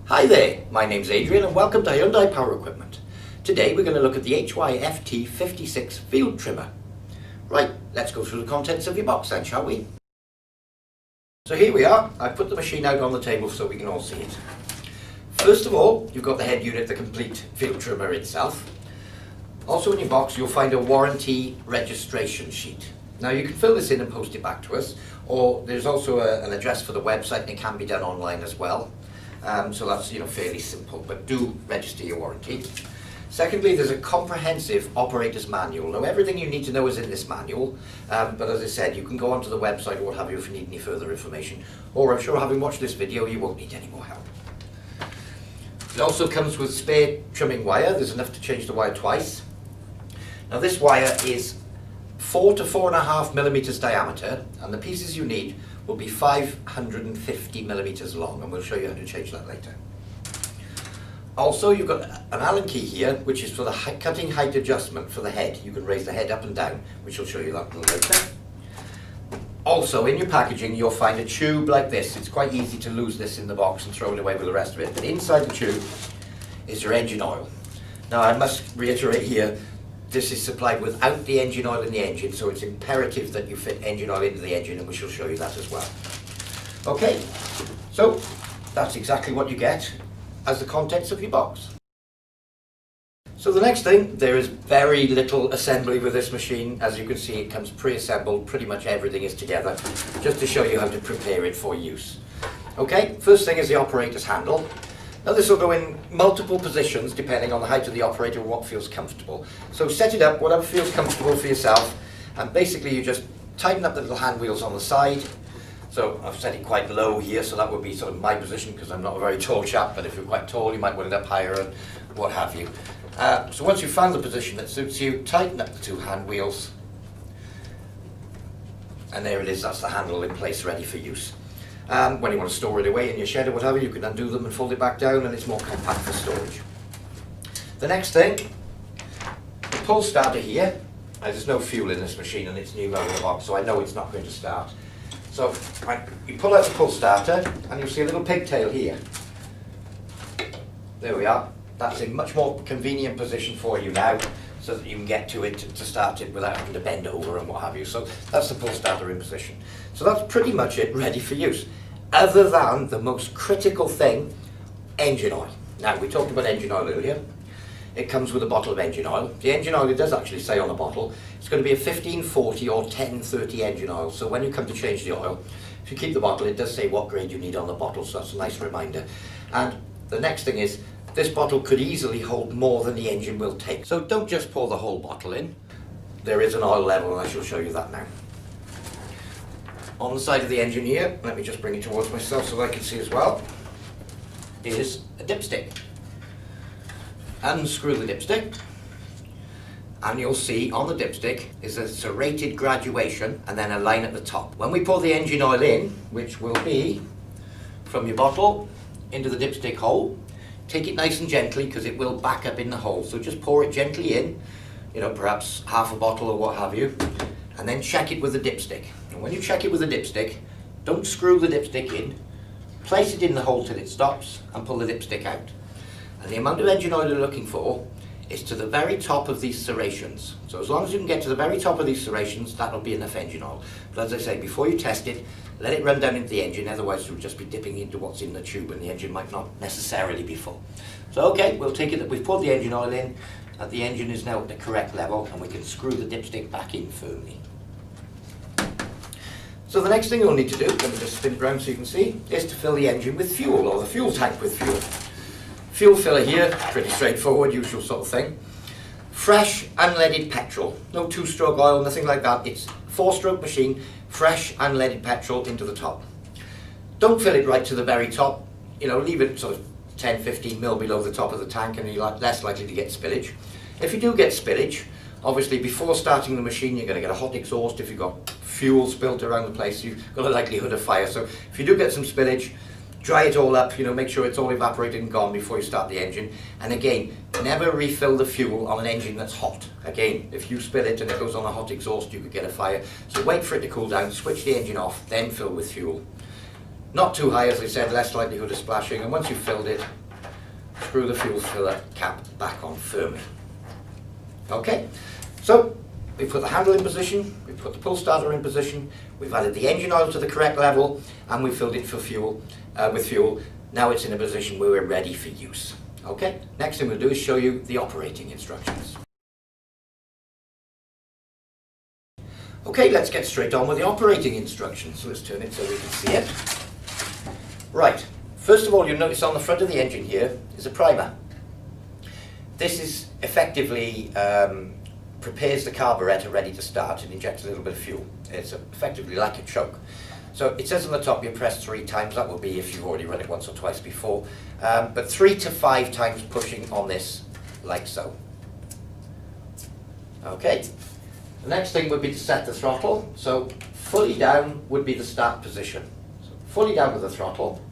Hi there, my name's Adrian and welcome to Hyundai Power Equipment. Today we're going to look at the HYFT56 field trimmer. Right, let's go through the contents of your box then, shall we? So here we are. I've put the machine out on the table so we can all see it. First of all, you've got the head unit, the complete field trimmer itself. Also in your box you'll find a warranty registration sheet. Now you can fill this in and post it back to us, or there's also an address for the website and it can be done online as well. So that's fairly simple, but do register your warranty. Secondly, there's a comprehensive operator's manual. Now everything you need to know is in this manual, but as I said, you can go onto the website or what have you if you need any further information, or I'm sure having watched this video you won't need any more help. It also comes with spare trimming wire. There's enough to change the wire twice. Now this wire is 4 to 4.5 millimeters diameter, and the pieces you need will be 550 millimeters long, and we'll show you how to change that later. Also, you've got an Allen key here, which is for the cutting height adjustment for the head. You can raise the head up and down, which will show you that a little later. Also, in your packaging, you'll find a tube like this. It's quite easy to lose this in the box and throw it away with the rest of it. But inside the tube is your engine oil. Now, I must reiterate here, this is supplied without the engine oil in the engine, so it's imperative that you fit engine oil into the engine, and we shall show you that as well. Okay, so that's exactly what you get as the contents of your box. So the next thing, there is very little assembly with this machine. As you can see, it comes pre-assembled, pretty much everything is together, just to show you how to prepare it for use. Okay, first thing is the operator's handle. Now this will go in multiple positions depending on the height of the operator and what feels comfortable. So set it up whatever feels comfortable for yourself, and basically you just tighten up the little hand wheels on the side. So I've set it quite low here, so that would be sort of my position because I'm not a very tall chap, but if you're quite tall you might want it up higher and what have you. So once you've found the position that suits you, tighten up the two hand wheels, and there it is, that's the handle in place ready for use. When you want to store it away in your shed or whatever, you can undo them and fold it back down, and it's more compact for storage. The next thing, the pull starter here. There's no fuel in this machine and it's new out of the box, so I know it's not going to start. So you pull out the pull starter and you'll see a little pigtail here. There we are. That's in much more convenient position for you now, so that you can get to it to start it without having to bend over and what have you. So that's the pull starter in position. So that's pretty much it, ready for use. Other than the most critical thing, engine oil. Now, we talked about engine oil earlier. It comes with a bottle of engine oil. The engine oil, it does actually say on the bottle, it's going to be a 1540 or 1030 engine oil. So when you come to change the oil, if you keep the bottle, it does say what grade you need on the bottle, so that's a nice reminder. And the next thing is, this bottle could easily hold more than the engine will take. So don't just pour the whole bottle in. There is an oil level, and I shall show you that now. On the side of the engine here, let me just bring it towards myself so I can see as well, is a dipstick. Unscrew the dipstick, and you'll see on the dipstick is a serrated graduation and then a line at the top. When we pour the engine oil in, which will be from your bottle into the dipstick hole, take it nice and gently because it will back up in the hole. So just pour it gently in, perhaps half a bottle or what have you, and then check it with the dipstick. And when you check it with the dipstick, don't screw the dipstick in, place it in the hole till it stops and pull the dipstick out. And the amount of engine oil you're looking for is to the very top of these serrations. So as long as you can get to the very top of these serrations, that'll be enough engine oil. But as I say, before you test it, let it run down into the engine, otherwise you'll just be dipping into what's in the tube and the engine might not necessarily be full. So okay, we'll take it that we've poured the engine oil in, and the engine is now at the correct level, and we can screw the dipstick back in firmly. So the next thing you'll need to do, let me just spin it around so you can see, is to fill the engine with fuel, or the fuel tank with fuel. Fuel filler here, pretty straightforward, usual sort of thing. Fresh, unleaded petrol. No two-stroke oil, nothing like that. It's 4-stroke machine, fresh, unleaded petrol into the top. Don't fill it right to the very top. Leave it sort of 10-15 mil below the top of the tank, and you're less likely to get spillage. If you do get spillage, obviously before starting the machine you're going to get a hot exhaust. If you've got fuel spilt around the place, you've got a likelihood of fire. So if you do get some spillage, dry it all up, make sure it's all evaporated and gone before you start the engine. And again, never refill the fuel on an engine that's hot. Again, if you spill it and it goes on a hot exhaust, you could get a fire. So wait for it to cool down, switch the engine off, then fill with fuel. Not too high, as I said, less likelihood of splashing, and once you've filled it, screw the fuel filler cap back on firmly. Okay, so we've put the handle in position, we've put the pull starter in position, we've added the engine oil to the correct level, and we've filled it for fuel, with fuel. Now it's in a position where we're ready for use. Okay, next thing we'll do is show you the operating instructions. Okay, let's get straight on with the operating instructions. So let's turn it so we can see it. Right, first of all, you'll notice on the front of the engine here is a primer. This is effectively prepares the carburetor ready to start and injects a little bit of fuel. It's effectively like a choke. So it says on the top you press 3 times, that will be if you've already run it once or twice before, but 3 to 5 times pushing on this, like so. Okay, the next thing would be to set the throttle. So fully down would be the start position. So fully down with the throttle.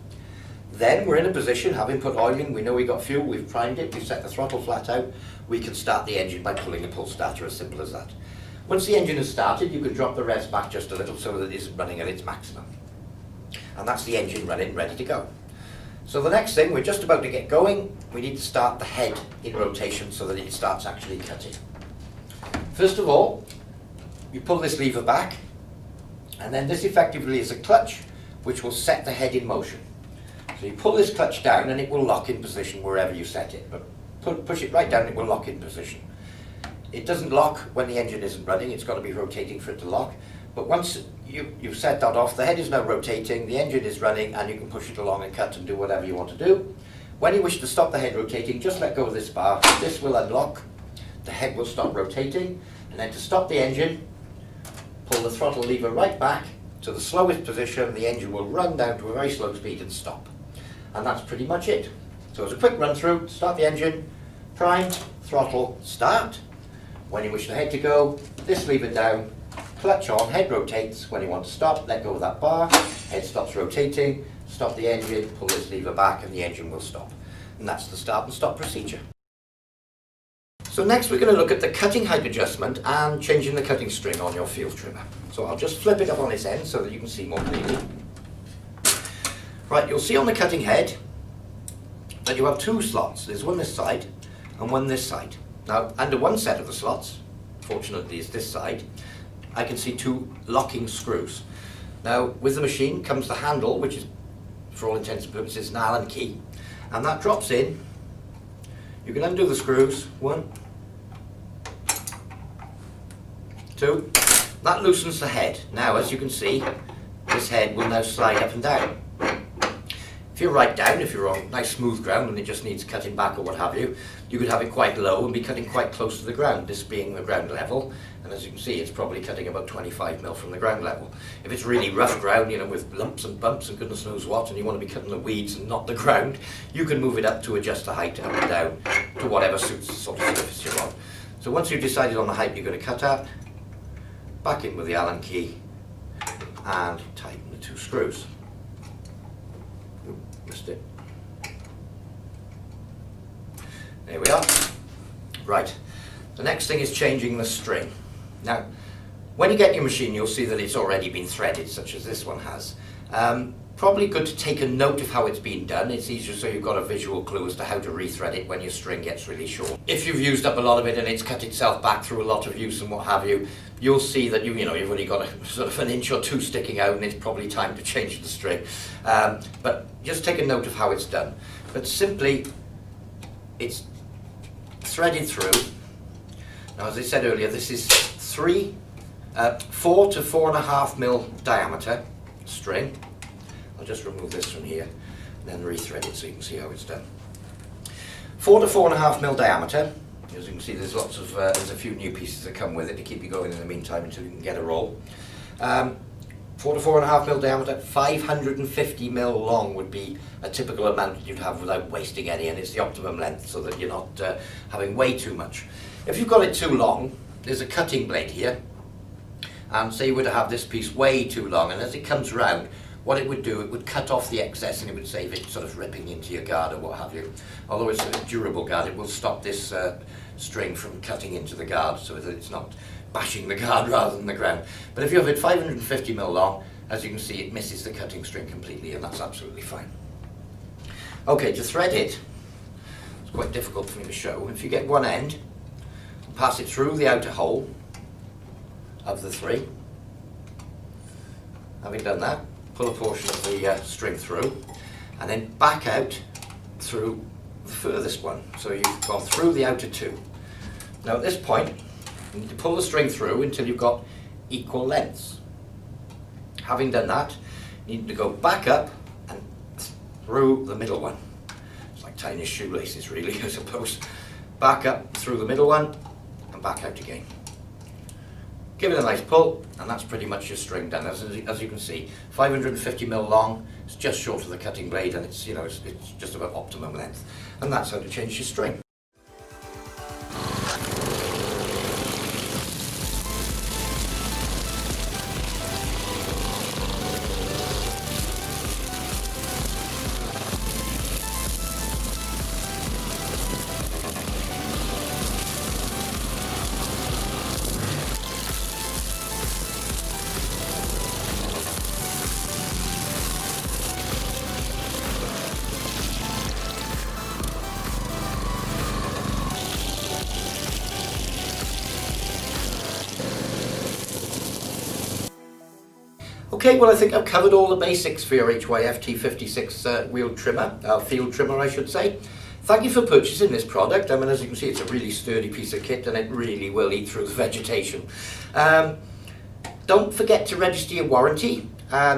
Then we're in a position, having put oil in, we know we've got fuel, we've primed it, we've set the throttle flat out, we can start the engine by pulling the pull starter, as simple as that. Once the engine has started, you can drop the revs back just a little so that it isn't running at its maximum. And that's the engine running, ready to go. So the next thing, we're just about to get going, we need to start the head in rotation so that it starts actually cutting. First of all, you pull this lever back, and then this effectively is a clutch which will set the head in motion. So you pull this clutch down and it will lock in position wherever you set it, but push it right down, it will lock in position. It doesn't lock when the engine isn't running, it's got to be rotating for it to lock. But once you've set that off, the head is now rotating, the engine is running, and you can push it along and cut and do whatever you want to do. When you wish to stop the head rotating, just let go of this bar, this will unlock, the head will stop rotating, and then to stop the engine, pull the throttle lever right back to the slowest position, the engine will run down to a very slow speed and stop. And that's pretty much it. So as a quick run through, start the engine, prime, throttle, start. When you wish the head to go, this lever down, clutch on, head rotates. When you want to stop, let go of that bar, head stops rotating, stop the engine, pull this lever back and the engine will stop. And that's the start and stop procedure. So next we're going to look at the cutting height adjustment and changing the cutting string on your field trimmer. So I'll just flip it up on its end so that you can see more clearly. Right, you'll see on the cutting head that you have 2 slots. There's one this side and one this side. Now, under one set of the slots, fortunately is this side, I can see 2 locking screws. Now, with the machine comes the handle, which is, for all intents and purposes, an Allen key, and that drops in. You can undo the screws, 1, 2, that loosens the head. Now, as you can see, this head will now slide up and down. If you're right down, if you're on nice smooth ground and it just needs cutting back or what have you, you could have it quite low and be cutting quite close to the ground, this being the ground level, and as you can see it's probably cutting about 25 mil from the ground level. If it's really rough ground, you know, with lumps and bumps and goodness knows what, and you want to be cutting the weeds and not the ground, you can move it up to adjust the height up and down to whatever suits the sort of surface you're on. So once you've decided on the height you're going to cut at, back in with the Allen key and tighten the 2 screws. Missed it. There we are. Right, the next thing is changing the string. Now, when you get your machine, you'll see that it's already been threaded, such as this one has. Probably good to take a note of how it's been done. It's easier so you've got a visual clue as to how to rethread it when your string gets really short. If you've used up a lot of it and it's cut itself back through a lot of use and what have you, you'll see that you've only got a sort of an inch or 2 sticking out, and it's probably time to change the string. But just take a note of how it's done. But simply, it's threaded through. Now, as I said earlier, this is 4 to 4.5 mil diameter string. I'll just remove this from here and then rethread it so you can see how it's done. 4 to 4.5 mil diameter. As you can see, there's there's a few new pieces that come with it to keep you going in the meantime until you can get a roll. 4 to 4.5 mil diameter, 550 mil long would be a typical amount that you'd have without wasting any, and it's the optimum length so that you're not having way too much. If you've got it too long, there's a cutting blade here, and say you were to have this piece way too long, and as it comes round, what it would do, it would cut off the excess and it would save it sort of ripping into your guard or what have you. Although it's a durable guard, it will stop this string from cutting into the guard so that it's not bashing the card rather than the ground. But if you have it 550mm long, as you can see, it misses the cutting string completely, and that's absolutely fine. Okay, to thread it, it's quite difficult for me to show. If you get one end, pass it through the outer hole of the 3. Having done that, pull a portion of the string through, and then back out through the furthest one. So you've gone through the outer 2. Now at this point, you need to pull the string through until you've got equal lengths. Having done that, you need to go back up and through the middle one. It's like tying your shoelaces really, I suppose. Back up through the middle one and back out again. Give it a nice pull, and that's pretty much your string done. As you can see, 550mm long, it's just short of the cutting blade, and it's, it's just about optimum length. And that's how to change your string. Okay, well I think I've covered all the basics for your HYFT56 wheel trimmer, field trimmer I should say. Thank you for purchasing this product. I mean, as you can see, it's a really sturdy piece of kit and it really will eat through the vegetation. Don't forget to register your warranty.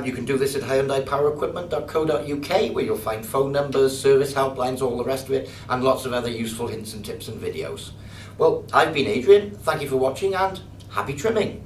You can do this at hyundaipowerequipment.co.uk, where you'll find phone numbers, service helplines, all the rest of it, and lots of other useful hints and tips and videos. Well, I've been Adrian, thank you for watching and happy trimming.